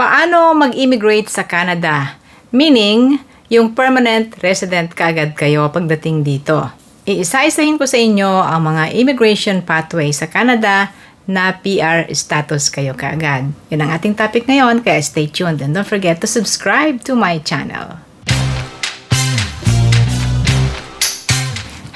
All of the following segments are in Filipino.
Paano mag-immigrate sa Canada? Meaning, yung permanent resident kaagad kayo pagdating dito. Iisa-isahin ko sa inyo ang mga immigration pathway sa Canada na PR status kayo kaagad. Yan ang ating topic ngayon, kaya stay tuned and don't forget to subscribe to my channel.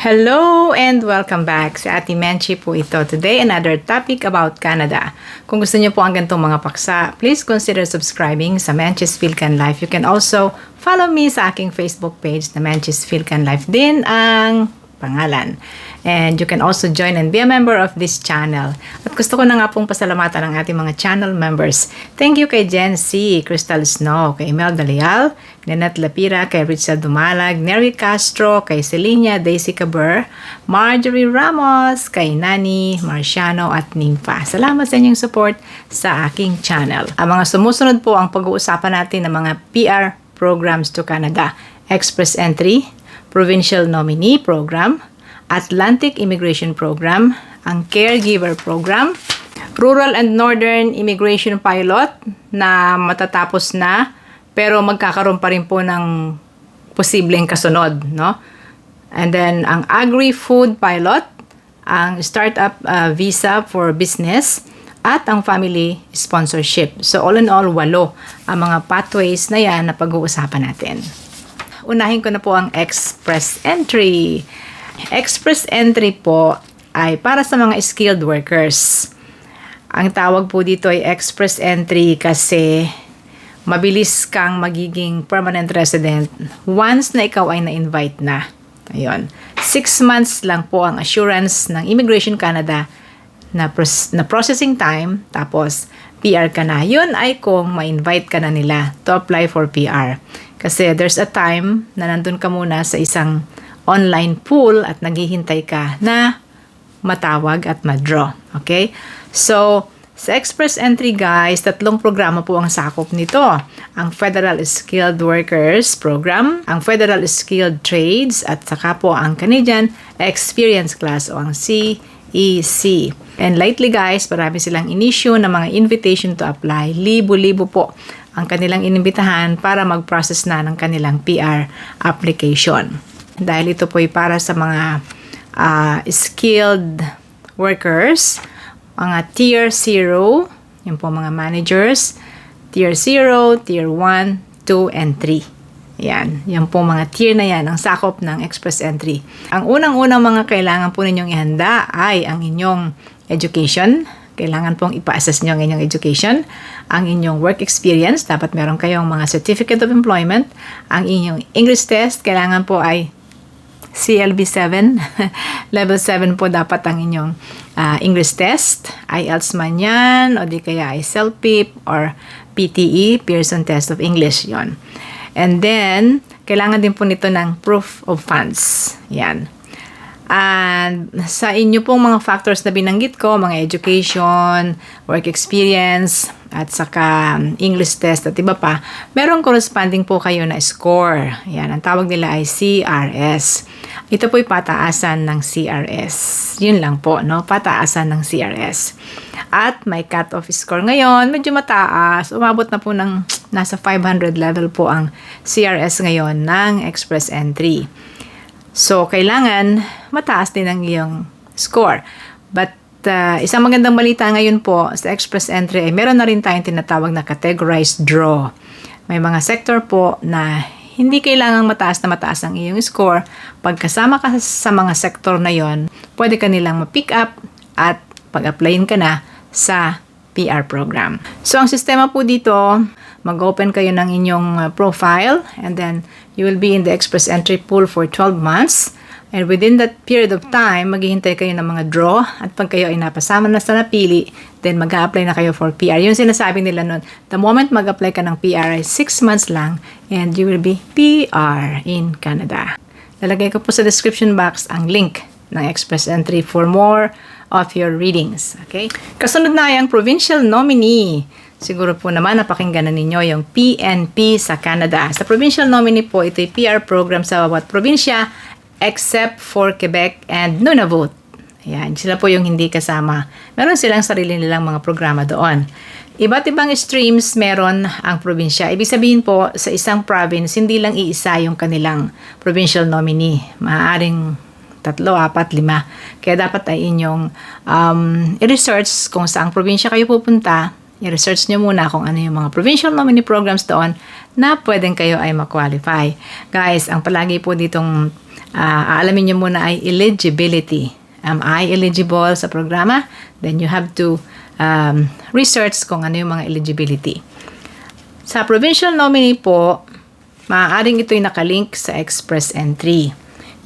Hello and welcome back. Sa Ate Menchi po ito. Today, another topic about Canada. Kung gusto niyo po ang ganitong mga paksa, please consider subscribing sa Menchi's Philcan Life. You can also follow me sa aking Facebook page na Menchi's Philcan Life din ang pangalan. And you can also join and be a member of this channel. At gusto ko na nga pong pasalamatan ang ating mga channel members. Thank you kay Jen C., Crystal Snow, kay Imelda Leal, Nenat Lapira, kay Richard Dumalag, Neri Castro, kay Celinia Daisy Caber, Marjorie Ramos, kay Nani, Marciano at Nympha. Salamat sa inyong support sa aking channel. Ang mga sumusunod po ang pag-uusapan natin ng mga PR programs to Canada. Express Entry, Provincial Nominee Program, Atlantic Immigration Program, ang Caregiver Program, Rural and Northern Immigration Pilot na matatapos na pero magkakaroon pa rin po ng posibleng kasunod, no? And then ang Agri-Food Pilot, ang Startup Visa for Business, at ang Family Sponsorship. So all in all, 8 ang mga pathways na yan na pag-uusapan natin. Unahin ko na po ang Express Entry. Express Entry po ay para sa mga skilled workers. Ang tawag po dito ay Express Entry kasi mabilis kang magiging permanent resident once na ikaw ay na-invite na. Ayun. 6 months lang po ang assurance ng Immigration Canada na processing time, tapos PR ka na. Yun ay kung ma-invite ka na nila to apply for PR. Kasi there's a time na nandun ka muna sa isang online pool at naghihintay ka na matawag at ma-draw. Okay? So, sa Express Entry guys, 3 programa po ang sakop nito. Ang Federal Skilled Workers Program, ang Federal Skilled Trades, at saka po ang Canadian Experience Class o ang CEC. And lately guys, marami silang in-issue ng mga invitation to apply. Libo-libo po ang kanilang inimbitahan para mag-process na ng kanilang PR application. Dahil ito po ay para sa mga skilled workers, mga Tier 0, yung po mga managers, Tier 0, Tier 1, 2, and 3. Yan po mga tier na yan, ang sakop ng Express Entry. Ang unang-unang mga kailangan po ninyong ihanda ay ang inyong education. Kailangan pong ipa-assess nyo ang inyong education, ang inyong work experience, dapat meron kayong mga certificate of employment, ang inyong English test, kailangan po ay CLB 7, level 7 po dapat ang inyong English test, IELTS man yan, o di kaya ay CELPIP or PTE, Pearson Test of English, yon. And then, kailangan din po nito ng proof of funds, yan. And sa inyo pong mga factors na binanggit ko, mga education, work experience, at saka English test at iba pa, merong corresponding po kayo na score. Yan, ang tawag nila ay CRS. Ito po'y pataasan ng CRS. Yun lang po, no? Pataasan ng CRS. At may cut-off score ngayon, medyo mataas. Umabot na po ng nasa 500 level po ang CRS ngayon ng Express Entry. So, kailangan mataas din ang iyong score. But, isang magandang balita ngayon po sa Express Entry ay meron na rin tayong tinatawag na categorized draw. May mga sector po na hindi kailangang mataas ang iyong score. Pag kasama ka sa mga sektor na yon, pwede ka nilang ma-pick up at pag-applyin ka na sa PR program. So, ang sistema po dito, mag-open kayo ng inyong profile and then you will be in the Express Entry pool for 12 months. And within that period of time, maghihintay kayo ng mga draw at pag kayo ay napasama na sa napili, then mag-a-apply na kayo for PR. Yung sinasabi nila nun, the moment mag-apply ka ng PR ay 6 months lang and you will be PR in Canada. Lalagay ko po sa description box ang link ng Express Entry for more of your readings. Okay? Kasunod na ay ang Provincial Nominee. Siguro po naman napakinggan na ninyo yung PNP sa Canada. Sa Provincial Nominee po, ito ay PR program sa bawat probinsya except for Quebec and Nunavut. Ayan, sila po yung hindi kasama. Meron silang sarili nilang mga programa doon. Iba't ibang streams meron ang probinsya. Ibig sabihin po, sa isang province, hindi lang iisa yung kanilang provincial nominee. Maaaring 3, 4, 5. Kaya dapat ay inyong i-research kung saang probinsya kayo pupunta. I-research nyo muna kung ano yung mga provincial nominee programs doon na pwedeng kayo ay ma-qualify. Guys, ang palagi po ditong aalamin nyo muna ay eligibility. Am I eligible sa programa? Then you have to research kung ano yung mga eligibility. Sa provincial nominee po, maaaring ito'y nakalink sa express entry.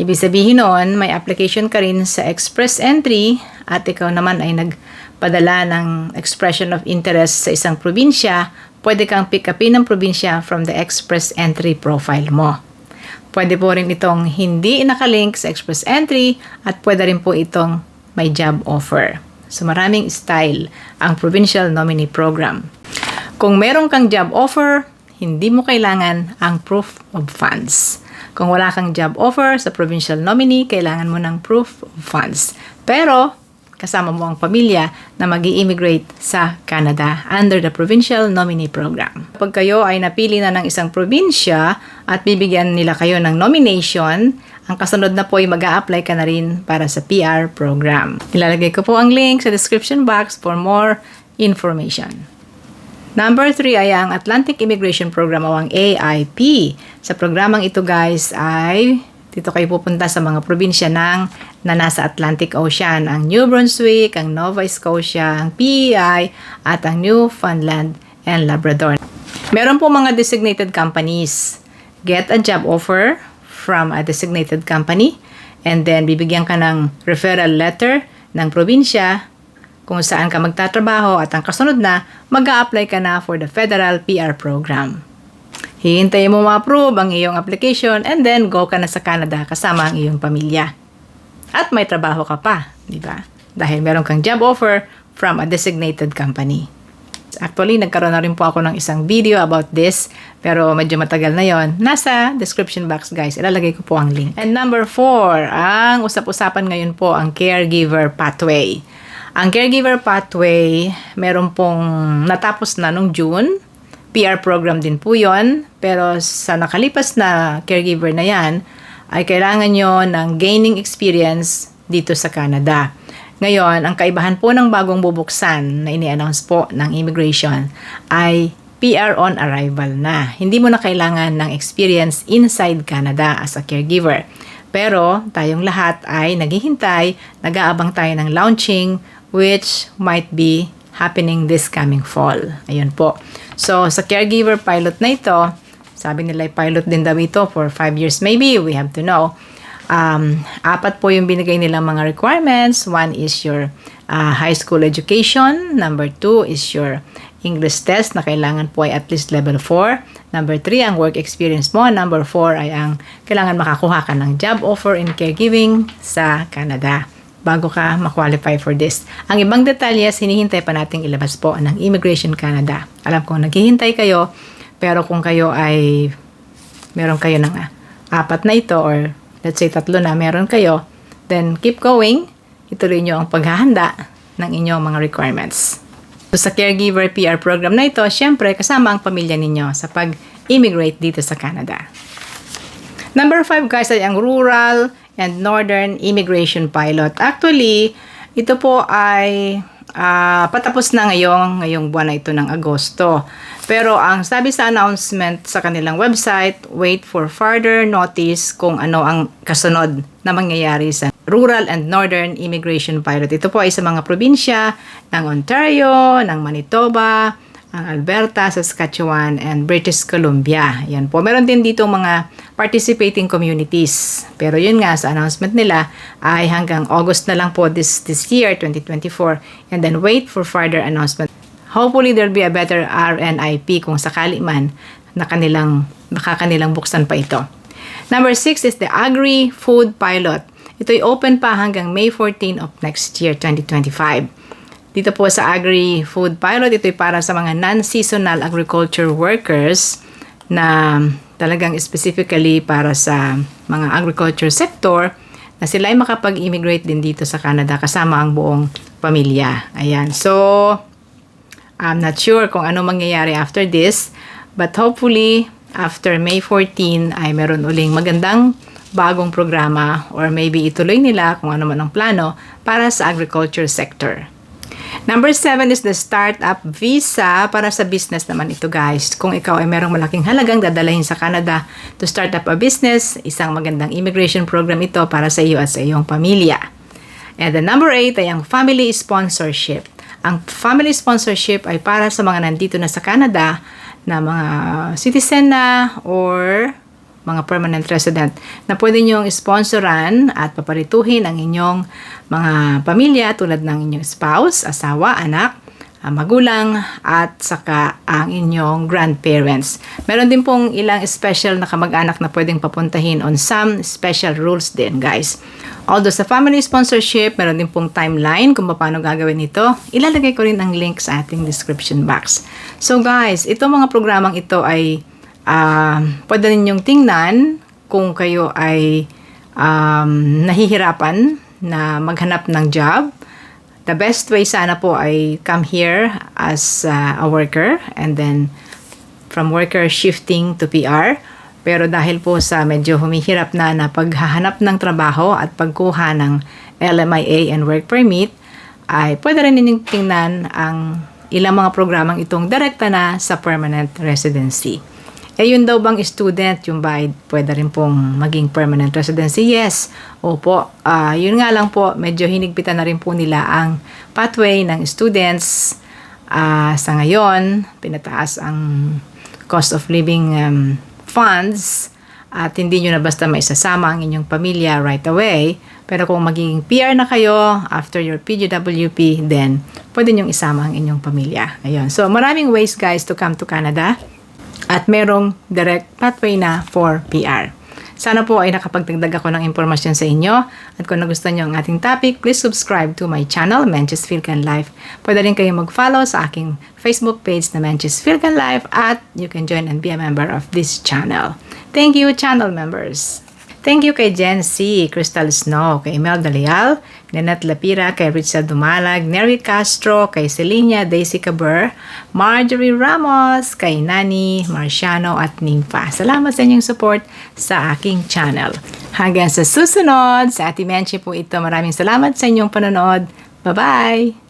Ibig sabihin noon, may application ka rin sa express entry at ikaw naman ay nagpadala ng expression of interest sa isang probinsya, pwede kang pick upin ng probinsya from the express entry profile mo. Pwede po rin itong hindi nakalink sa express entry at pwede rin po itong may job offer. So maraming style ang provincial nominee program. Kung meron kang job offer, hindi mo kailangan ang proof of funds. Kung wala kang job offer sa provincial nominee, kailangan mo ng proof of funds. Pero kasama mo ang pamilya na mag-i-immigrate sa Canada under the provincial nominee program. Kapag kayo ay napili na ng isang probinsya at bibigyan nila kayo ng nomination, ang kasunod na po ay mag-a-apply ka na rin para sa PR program. Ilalagay ko po ang link sa description box for more information. Number 3 ay ang Atlantic Immigration Program o ang AIP. Sa programang ito guys ay dito kayo pupunta sa mga probinsya na nasa Atlantic Ocean, ang New Brunswick, ang Nova Scotia, ang PEI, at ang Newfoundland and Labrador. Meron po mga designated companies. Get a job offer from a designated company and then bibigyan ka ng referral letter ng probinsya kung saan ka magtatrabaho at ang kasunod na mag-a-apply ka na for the federal PR program. Hihintayin mo ma-approve ang iyong application and then go ka na sa Canada kasama ang iyong pamilya. At may trabaho ka pa, di ba? Dahil meron kang job offer from a designated company. Actually, nagkaroon na rin po ako ng isang video about this, pero medyo matagal na yon. Nasa description box guys, ilalagay ko po ang link. And number 4, ang usap-usapan ngayon po ang caregiver pathway. Ang caregiver pathway, meron pong natapos na nung June. PR program din po yon, pero sa nakalipas na caregiver na yan, ay kailangan nyo ng gaining experience dito sa Canada. Ngayon, ang kaibahan po ng bagong bubuksan na ini-announce po ng immigration ay PR on arrival na. Hindi mo na kailangan ng experience inside Canada as a caregiver. Pero tayong lahat ay naghihintay, nag-aabang tayo ng launching which might be happening this coming fall. Ayun po. So, sa caregiver pilot na ito, sabi nila pilot din daw ito for 5 years maybe, we have to know. 4 po yung binigay nilang mga requirements. 1 is your high school education. Number 2 is your English test na kailangan po ay at least level 4. Number 3, ang work experience mo. Number 4 ay ang kailangan makakuha ka ng job offer in caregiving sa Canada bago ka ma-qualify for this. Ang ibang detalyes, hinihintay pa nating ilabas po ng Immigration Canada. Alam ko, naghihintay kayo, pero kung kayo ay meron kayo ng 4 na ito or let's say 3 na meron kayo, then keep going. Ituloy nyo ang paghahanda ng inyong mga requirements. So, sa caregiver PR program na ito, syempre kasama ang pamilya ninyo sa pag-immigrate dito sa Canada. Number 5 guys ay ang Rural and Northern Immigration Pilot. Actually, ito po ay patapos na ngayong buwan na ito ng Agosto. Pero ang sabi sa announcement sa kanilang website, wait for further notice kung ano ang kasunod na mangyayari sa Rural and Northern Immigration Pilot. Ito po ay sa mga probinsya ng Ontario, ng Manitoba, ang Alberta, Saskatchewan, and British Columbia. Yan po. Meron din dito mga participating communities. Pero yun nga, sa announcement nila ay hanggang August na lang po this year, 2024. And then wait for further announcement. Hopefully, there'll be a better RNIP kung sakali man na baka kanilang buksan pa ito. Number 6 is the Agri-Food Pilot. Ito'y open pa hanggang May 14 of next year, 2025. Dito po sa Agri-Food Pilot, ito'y para sa mga non-seasonal agriculture workers na talagang specifically para sa mga agriculture sector na sila ay makapag-immigrate din dito sa Canada kasama ang buong pamilya. Ayan. So, I'm not sure kung ano mangyayari after this, but hopefully, after May 14 ay meron uling magandang bagong programa or maybe ituloy nila kung ano man ang plano para sa agriculture sector. Number 7 is the startup visa para sa business naman ito guys. Kung ikaw ay merong malaking halagang dadalahin sa Canada to start up a business, isang magandang immigration program ito para sa iyo at sa iyong pamilya. And the number 8 ay ang family sponsorship. Ang family sponsorship ay para sa mga nandito na sa Canada na mga citizen na or mga permanent resident na pwede nyong sponsoran at paparituhin ang inyong mga pamilya tulad ng inyong spouse, asawa, anak, magulang at saka ang inyong grandparents. Meron din pong ilang special na kamag-anak na pwedeng papuntahin on some special rules din guys. Although sa family sponsorship, meron din pong timeline kung paano gagawin ito. Ilalagay ko rin ang link sa ating description box. So guys, itong mga programang ito ay pwede ninyong tingnan kung kayo ay nahihirapan na maghanap ng job. The best way sana po ay come here as a worker and then from worker shifting to PR. Pero dahil po sa medyo humihirap na paghahanap ng trabaho at pagkuha ng LMIA and work permit, ay pwede rin ninyong tingnan ang ilang mga programang itong direkta na sa permanent residency. Yun daw bang student, yung ba pwede rin pong maging permanent residency? Yes. Opo. Yun nga lang po, medyo hinigpitan na rin po nila ang pathway ng students. Sa ngayon, pinataas ang cost of living funds at hindi nyo na basta maisasama ang inyong pamilya right away. Pero kung magiging PR na kayo after your PGWP, then pwede nyong isama ang inyong pamilya. Ayun. So, maraming ways guys to come to Canada. At merong direct pathway na for PR. Sana po ay nakapagdagdag ako ng impormasyon sa inyo. At kung nagustuhan nyo ang ating topic, please subscribe to my channel, Menchie's Philcan Life. Pwede rin kayo mag-follow sa aking Facebook page na Menchie's Philcan Life at you can join and be a member of this channel. Thank you, channel members! Thank you kay Jen C., Crystal Snow, kay Imelda Leal, Nanette Lapira, kay Richard Dumalag, Neri Castro, kay Celinia Daisy Caber, Marjorie Ramos, kay Nani, Marciano at Nympha. Salamat sa inyong support sa aking channel. Hanggang sa susunod, sa Ate Menchie po ito. Maraming salamat sa inyong panonood. Bye-bye!